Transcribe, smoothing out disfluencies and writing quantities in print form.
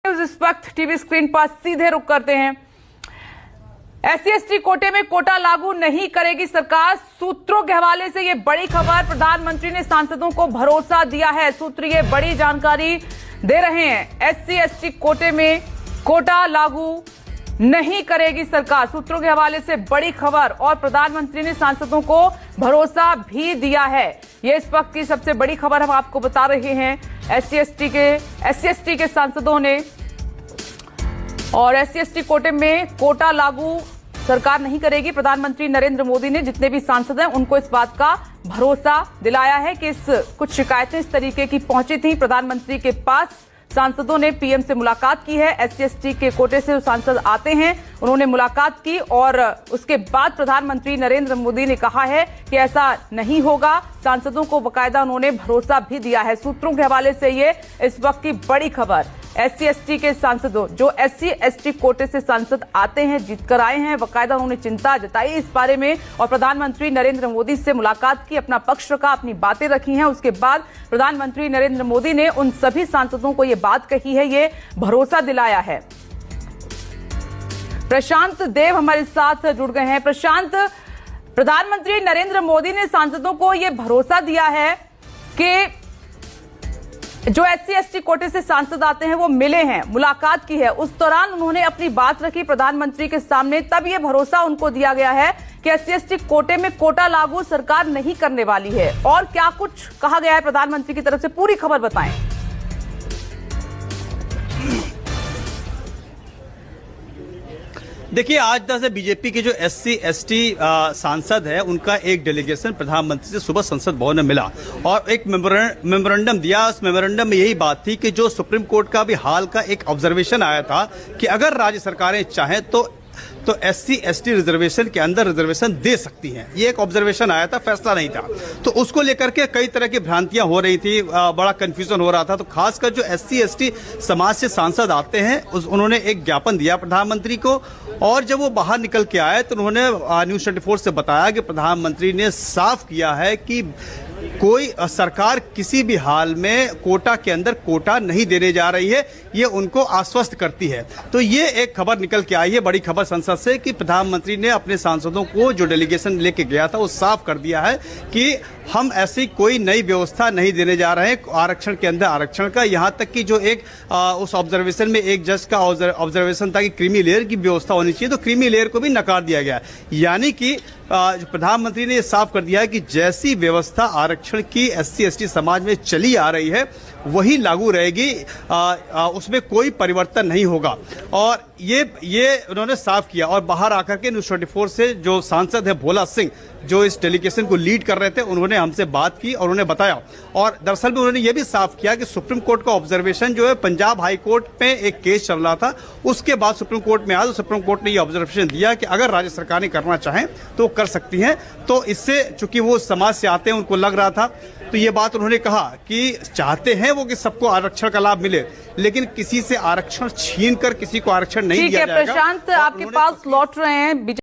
इस वक्त TV screen पर सीधे रुख करते हैं। SC/ST कोटे में कोटा लागू नहीं करेगी सरकार, सूत्रों के हवाले से ये बड़ी खबर। प्रधानमंत्री ने सांसदों को भरोसा दिया है, सूत्र ये बड़ी जानकारी दे रहे हैं। SC/ST कोटे में कोटा लागू नहीं करेगी सरकार, सूत्रों के हवाले से बड़ी खबर। और प्रधानमंत्री ने सांसदों को भरोसा भी दिया है, ये इस वक्त की सबसे बड़ी खबर हम आपको बता रहे हैं। SC/ST के सांसदों ने और SC/ST कोटे में कोटा लागू सरकार नहीं करेगी। प्रधानमंत्री नरेंद्र मोदी ने जितने भी सांसद हैं उनको इस बात का भरोसा दिलाया है कि कुछ शिकायतें इस तरीके की पहुंची थी प्रधानमंत्री के पास। सांसदों ने पीएम से मुलाकात की है। SC/ST के कोटे से जो सांसद आते हैं उन्होंने मुलाकात की और उसके बाद प्रधानमंत्री नरेंद्र मोदी ने कहा है कि ऐसा नहीं होगा। सांसदों को बकायदा उन्होंने भरोसा भी दिया है। सूत्रों के हवाले से ये इस वक्त की बड़ी खबर। SC/ST के सांसदों जो SC/ST कोटे से सांसद आते हैं, जीतकर आए हैं, बकायदा उन्होंने चिंता जताई इस बारे में और प्रधानमंत्री नरेंद्र मोदी से मुलाकात की, अपना पक्ष रखा, अपनी बातें रखी हैं। उसके बाद प्रधानमंत्री नरेंद्र मोदी ने उन सभी सांसदों को यह बात कही है, ये भरोसा दिलाया है। प्रशांत देव हमारे साथ जुड़ गए हैं। प्रशांत, प्रधानमंत्री नरेंद्र मोदी ने सांसदों को यह भरोसा दिया है कि जो SC/ST कोटे से सांसद आते हैं वो मिले हैं, मुलाकात की है, उस दौरान उन्होंने अपनी बात रखी प्रधानमंत्री के सामने, तब ये भरोसा उनको दिया गया है कि SC/ST कोटे में कोटा लागू सरकार नहीं करने वाली है। और क्या कुछ कहा गया है प्रधानमंत्री की तरफ से, पूरी खबर बताएं। देखिए, आज तक से बीजेपी के जो SC/ST सांसद है उनका एक डेलीगेशन प्रधानमंत्री से सुबह संसद भवन में मिला और एक मेमोरेंडम दिया। उस मेमोरेंडम में यही बात थी कि जो सुप्रीम कोर्ट का भी हाल का एक ऑब्जर्वेशन आया था कि अगर राज्य सरकारें चाहें तो SC/ST रिजर्वेशन के अंदर रिजर्वेशन दे सकती हैं। ये एक ऑब्जर्वेशन आया था, फैसला नहीं था। तो उसको लेकर के कई तरह की भ्रांतियां हो रही थी, बड़ा कंफ्यूजन हो रहा था। तो खासकर जो SC/ST समाज से सांसद आते हैं उन्होंने एक ज्ञापन दिया प्रधानमंत्री को और जब वो बाहर निकल के आए तो उन्होंने न्यूज़ 24 से बताया कि प्रधानमंत्री ने साफ किया है कि कोई सरकार किसी भी हाल में कोटा के अंदर कोटा नहीं देने जा रही है, ये उनको आश्वस्त करती है। तो ये एक खबर निकल के आई है, बड़ी खबर संसद से, कि प्रधानमंत्री ने अपने सांसदों को जो डेलीगेशन लेके गया था वो साफ कर दिया है कि हम ऐसी कोई नई व्यवस्था नहीं देने जा रहे हैं आरक्षण के अंदर आरक्षण का। यहाँ तक कि जो एक उस ऑब्जर्वेशन में एक जज का ऑब्जर्वेशन था कि क्रीमी लेयर की व्यवस्था होनी चाहिए, तो क्रीमी लेयर को भी नकार दिया गया। यानी कि प्रधानमंत्री ने यह साफ कर दिया है कि जैसी व्यवस्था आरक्षण की SC/ST समाज में चली आ रही है वही लागू रहेगी, उसमें कोई परिवर्तन नहीं होगा। और ये उन्होंने साफ किया। और बाहर आकर के न्यूज़ 24 से जो सांसद है भोला सिंह, जो इस डेलीगेशन को लीड कर रहे थे, उन्होंने हमसे बात की और उन्हें बताया। और दरअसल में उन्होंने ये भी साफ किया कि सुप्रीम कोर्ट का ऑब्जर्वेशन जो है पंजाब हाई कोर्ट में एक केस चल रहा था, उसके बाद सुप्रीम कोर्ट में आया तो सुप्रीम कोर्ट ने ये ऑब्जर्वेशन दिया कि अगर राज्य सरकारें करना चाहें तो कर सकती हैं। तो इससे चूंकि वो समाज से आते हैं, उनको लग रहा था, तो ये बात उन्होंने कहा कि चाहते हैं वो कि सबको आरक्षण का लाभ मिले, लेकिन किसी से आरक्षण छीन कर किसी को आरक्षण नहीं दिया जाएगा। प्रशांत आपके पास लौट रहे हैं।